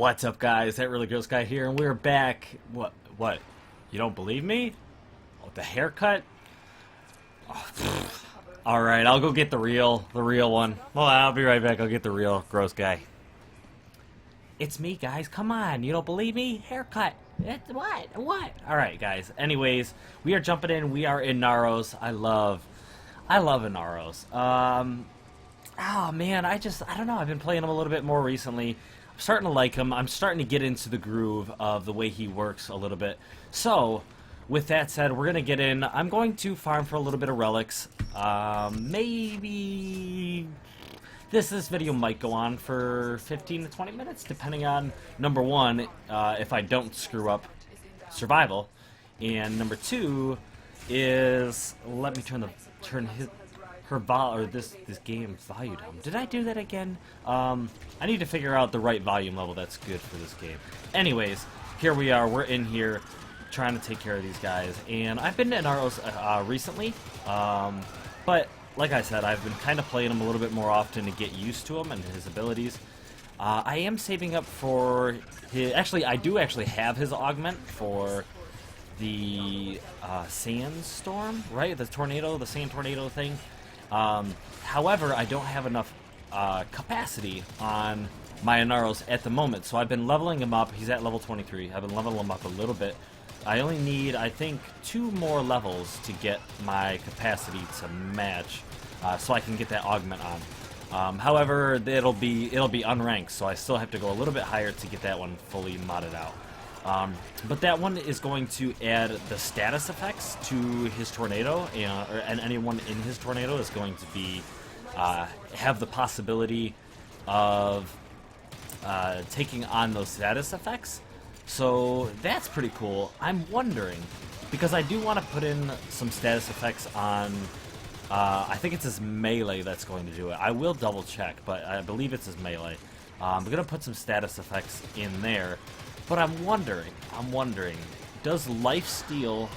What's up, guys? That really gross guy here, and we're back. What? You don't believe me? Oh, the haircut? Oh, all right, I'll go get the real one. Well, I'll be right back. I'll get the real gross guy. It's me, guys. Come on, you don't believe me? Haircut. It's what? What? All right, guys. Anyways, we are jumping in. We are in Inaros. I love Inaros. Oh man, I don't know. I've been playing him a little bit more recently. I'm starting to like him. I'm starting to get into the groove of the way he works a little bit. So, with that said, we're gonna get in. I'm going to farm for a little bit of relics. Maybe this video might go on for 15 to 20 minutes, depending on number one, if I don't screw up survival, and number two is let me turn this game's volume down. Did I do that again? I need to figure out the right volume level that's good for this game. Anyways, here we are. We're in here trying to take care of these guys, and I've been to Inaros recently, but like I said, I've been kind of playing him a little bit more often to get used to him and his abilities. I am saving up for his... Actually, I do actually have his augment for the sandstorm, right? The tornado, the sand tornado thing. However, I don't have enough capacity on my Inaros at the moment, so I've been leveling him up. He's at level 23. I've been leveling him up a little bit. I only need, I think, 2 more levels to get my capacity to match, so I can get that augment on. However, it'll be unranked, so I still have to go a little bit higher to get that one fully modded out. But that one is going to add the status effects to his tornado, and anyone in his tornado is going to be have the possibility of taking on those status effects. So that's pretty cool. I'm wondering, because I do want to put in some status effects on, I think it's his melee that's going to do it. I will double check, but I believe it's his melee. I'm going to put some status effects in there, but I'm wondering, does lifesteal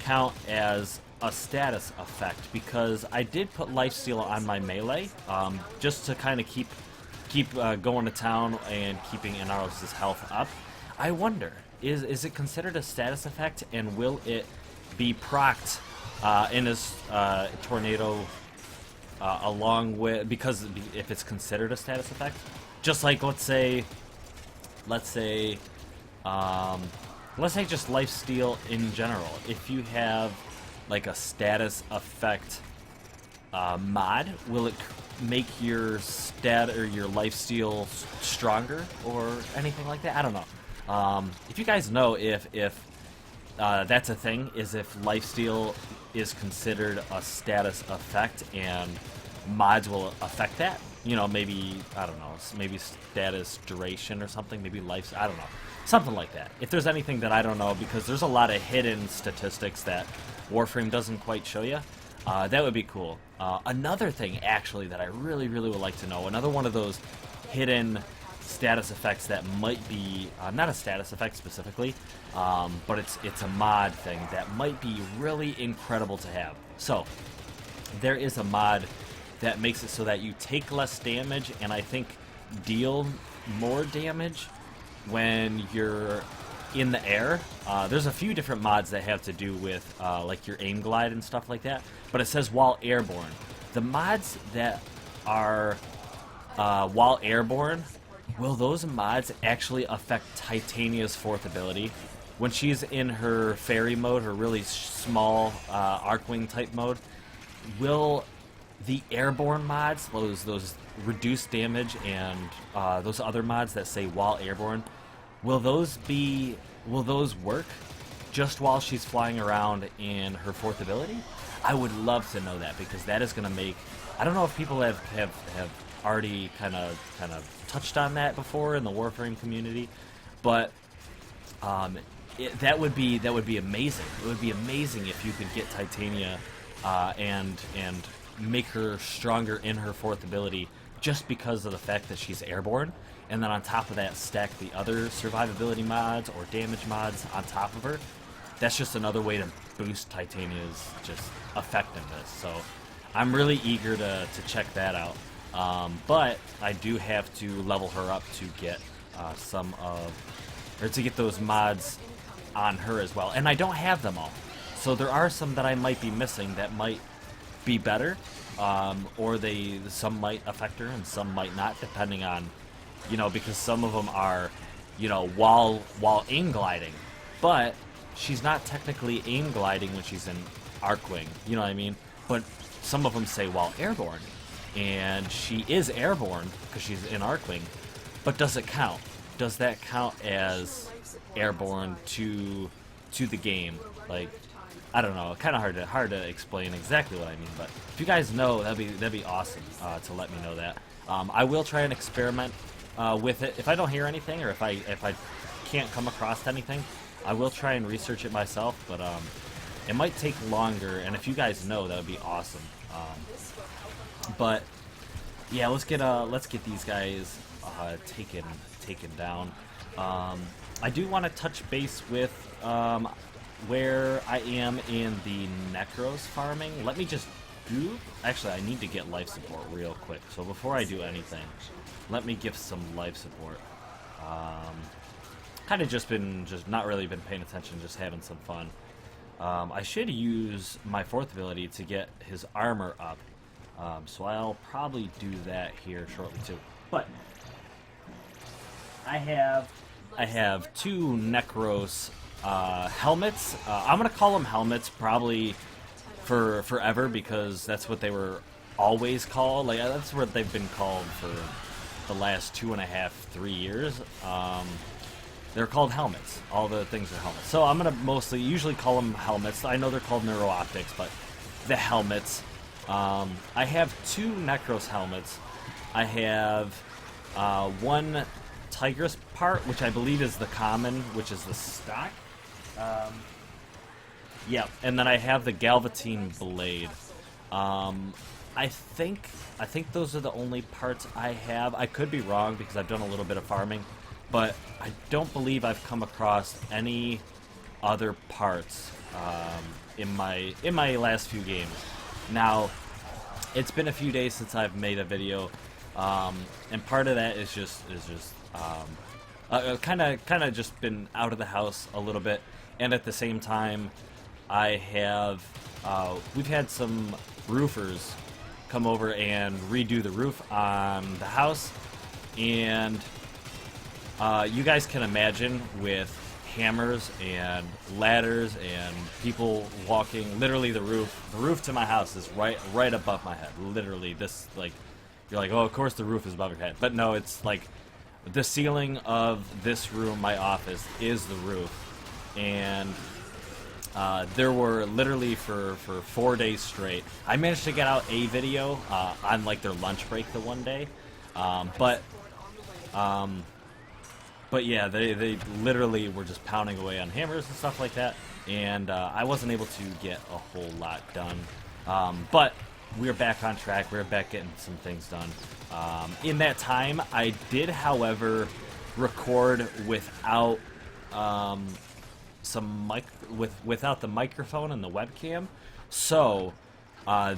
count as a status effect? Because I did put lifesteal on my melee, just to kind of keep going to town and keeping Inaros' health up. I wonder, is it considered a status effect, and will it be procced in his tornado along with, because if it's considered a status effect, just like let's say just lifesteal in general. If you have like a status effect mod, will it make your stat or your lifesteal stronger or anything like that? I don't know. If you guys know if that's a thing, is if lifesteal is considered a status effect and mods will affect that. You know, maybe, I don't know, maybe status duration or something, maybe life, I don't know. Something like that. If there's anything that I don't know, because there's a lot of hidden statistics that Warframe doesn't quite show you, that would be cool. Another thing, actually, that I really would like to know, another one of those hidden status effects that might be not a status effect specifically, but it's a mod thing that might be really incredible to have. So there is a mod that makes it so that you take less damage and I think deal more damage when you're in the air. There's a few different mods that have to do with like your aim glide and stuff like that, but it says while airborne. The mods that are while airborne, will those mods actually affect Titania's 4th ability? When she's in her fairy mode, her really small Arcwing type mode, will the airborne mods, those reduced damage and those other mods that say while airborne, will those work just while she's flying around in her 4th ability? I would love to know that, because that is going to make, I don't know if people have already kind of touched on that before in the Warframe community, but that would be amazing. It would be amazing if you could get Titania and make her stronger in her 4th ability just because of the fact that she's airborne, and then on top of that stack the other survivability mods or damage mods on top of her. That's just another way to boost Titania's just effectiveness. So I'm really eager to check that out. But I do have to level her up to get to get those mods on her as well. And I don't have them all, so there are some that I might be missing that might be better, or some might affect her and some might not, depending on, because some of them are, while aim gliding, but she's not technically aim gliding when she's in Arcwing, you know what I mean? But some of them say while airborne, and she is airborne because she's in Arcwing, but does it count? Does that count as airborne to the game? Like, I don't know. Kind of hard to explain exactly what I mean. But if you guys know, that'd be awesome to let me know that. I will try and experiment with it. If I don't hear anything, or if I can't come across anything, I will try and research it myself. But it might take longer. And if you guys know, that would be awesome. But yeah, let's get these guys taken down. I do want to touch base with where I am in the Necros farming. Let me just do... Actually, I need to get life support real quick. So before I do anything, let me give some life support. Kind of just not really been paying attention, just having some fun. I should use my 4th ability to get his armor up. So I'll probably do that here shortly too. But I have 2 Necros helmets. I'm gonna call them helmets probably for forever, because that's what they were always called. Like, that's what they've been called for the last 2.5, 3 years. They're called helmets. All the things are helmets. So I'm gonna usually call them helmets. I know they're called neuro optics, but the helmets. I have 2 Necros helmets. I have 1 Tigress part, which I believe is the common, which is the stock. Yeah, and then I have the Galvatine blade. I think those are the only parts I have. I could be wrong because I've done a little bit of farming, but I don't believe I've come across any other parts in my last few games. Now, it's been a few days since I've made a video, and part of that is just kind of just been out of the house a little bit, and at the same time, we've had some roofers come over and redo the roof on the house, and you guys can imagine with hammers and ladders and people walking. Literally, the roof to my house is right above my head. Literally, this, like, you're like, oh, of course the roof is above your head, but no, it's like the ceiling of this room, my office, is the roof, and there were literally for 4 days straight. I managed to get out a video on like their lunch break the one day, but yeah, they literally were just pounding away on hammers and stuff like that, and I wasn't able to get a whole lot done. But we're back on track. We're back getting some things done. In that time, I did, however, record without without the microphone and the webcam. So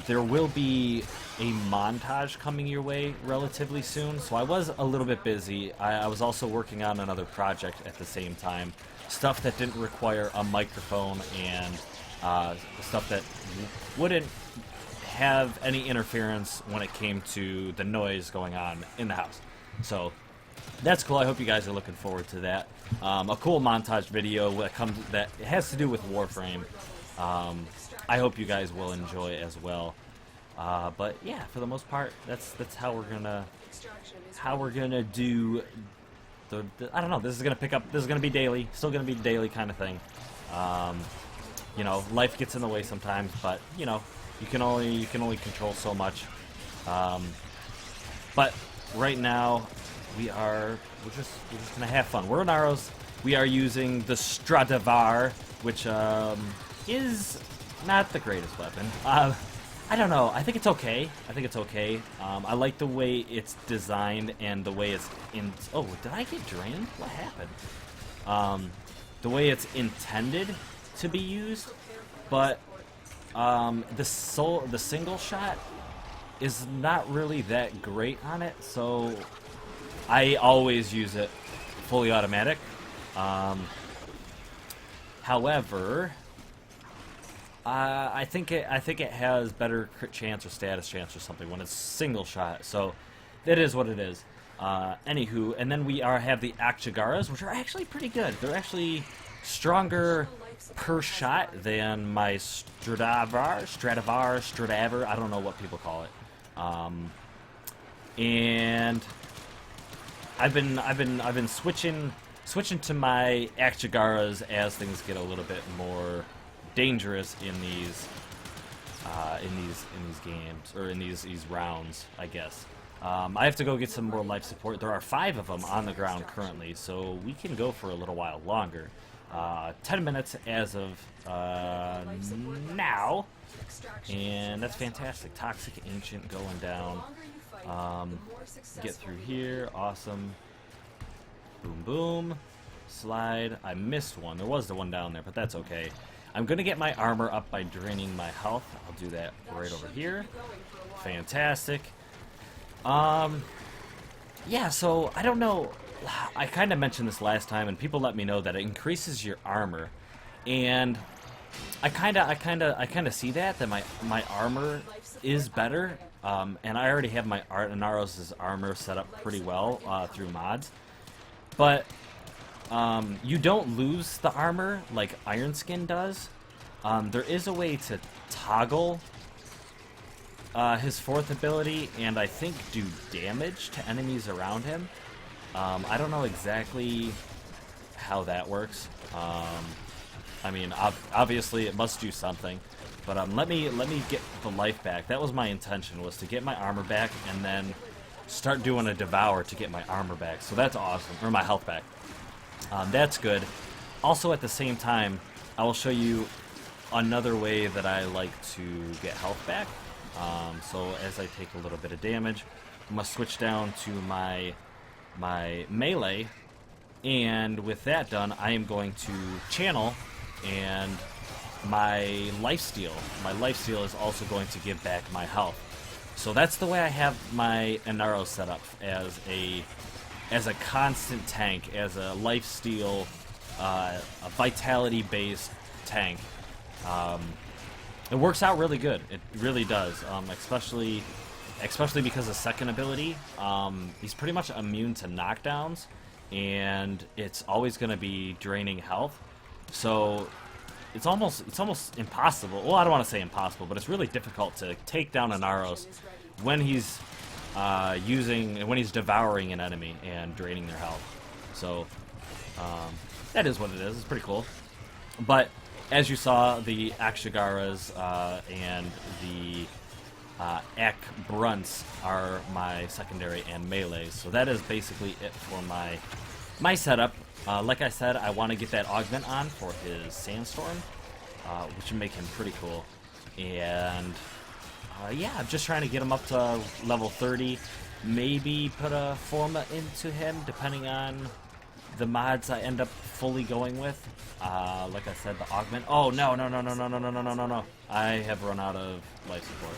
there will be a montage coming your way relatively soon. So I was a little bit busy. I was also working on another project at the same time. Stuff that didn't require a microphone, and stuff that wouldn't have any interference when it came to the noise going on in the house. So that's cool. I hope you guys are looking forward to that. A cool montage video that has to do with Warframe. I hope you guys will enjoy as well. But yeah, for the most part, that's how we're gonna do the I don't know. This is gonna pick up. This is gonna be daily. Still gonna be daily kind of thing. You know, life gets in the way sometimes, but you know, you can only control so much. But right now, we're just gonna have fun. We're Inaros. We are using the Stradivar, which is not the greatest weapon. I don't know. I think it's okay. I like the way it's designed and the way it's in. Oh, did I get drained? What happened? The way it's intended to be used, but the single shot is not really that great on it. So I always use it fully automatic. However, I think it has better crit chance or status chance or something when it's single shot. So it is what it is. Anywho, and then we have the Akshagaras, which are actually pretty good. They're actually stronger per shot than my Stradavar, I don't know what people call it. And I've been switching to my Akshagaras as things get a little bit more dangerous in these games, or in these rounds, I guess. I have to go get some more life support. There are 5 of them on the ground currently, so we can go for a little while longer. 10 minutes as of now, and that's fantastic. Toxic Ancient going down. Get through here, awesome. Boom, boom. Slide. I missed one. There was the one down there, but that's okay. I'm going to get my armor up by draining my health. I'll do that right over here. Fantastic. Yeah, so I don't know. I kind of mentioned this last time, and people let me know that it increases your armor, and I kind of see that my armor is better, and I already have my Inaros' armor set up pretty well through mods, but you don't lose the armor like Iron Skin does. There is a way to toggle his 4th ability, and I think do damage to enemies around him. I don't know exactly how that works. I mean, obviously it must do something, but let me get the life back. That was my intention, was to get my armor back and then start doing a devour to get my armor back. So that's awesome, or my health back. That's good. Also, at the same time, I will show you another way that I like to get health back. So as I take a little bit of damage, I'm gonna switch down to my melee, and with that done, I am going to channel, and my lifesteal is also going to give back my health. So that's the way I have my Inaros set up, as a constant tank, as a lifesteal, a vitality based tank. It works out really good. It really does, especially because of second ability. He's pretty much immune to knockdowns, and it's always going to be draining health. So it's almost impossible. Well, I don't want to say impossible, but it's really difficult to take down Inaros when he's when he's devouring an enemy and draining their health. So that is what it is. It's pretty cool. But as you saw, the Akshagaras and the Ak Brunts are my secondary and melee. So that is basically it for my setup. Like I said, I want to get that augment on for his Sandstorm, which would make him pretty cool. And yeah, I'm just trying to get him up to level 30. Maybe put a Forma into him, depending on the mods I end up fully going with. Like I said, the augment. Oh, no. I have run out of life support.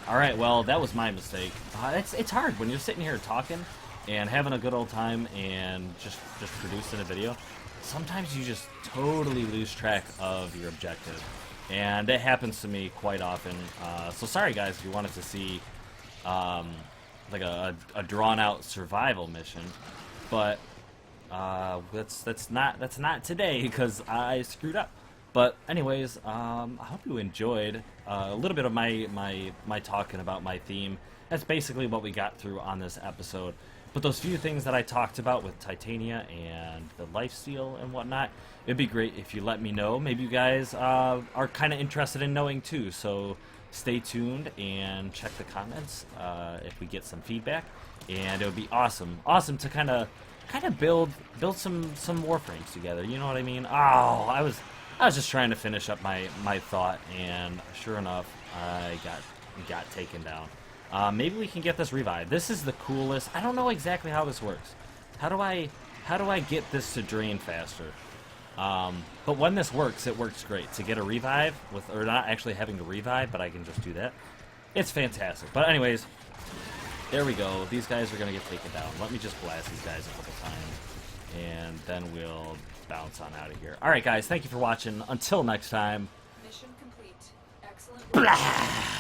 Alright, well, that was my mistake. It's hard when you're sitting here talking and having a good old time and just producing a video. Sometimes you just totally lose track of your objective. And it happens to me quite often. So sorry, guys, if you wanted to see like a drawn-out survival mission. But that's not today, because I screwed up. But anyways, I hope you enjoyed a little bit of my talking about my theme. That's basically what we got through on this episode. But those few things that I talked about with Titania and the lifesteal and whatnot, it'd be great if you let me know. Maybe you guys are kind of interested in knowing too. So stay tuned and check the comments if we get some feedback. And it would be awesome to kind of build some Warframes together. You know what I mean? Oh, I was just trying to finish up my thought, and sure enough, I got taken down. Maybe we can get this revived. This is the coolest. I don't know exactly how this works. How do I get this to drain faster? But when this works, it works great. To get a revive or not actually having to revive, but I can just do that. It's fantastic. But anyways, there we go. These guys are gonna get taken down. Let me just blast these guys a couple times. and then we'll bounce on out of here. Alright guys, thank you for watching. Until next time. Mission complete. Excellent work. Blah!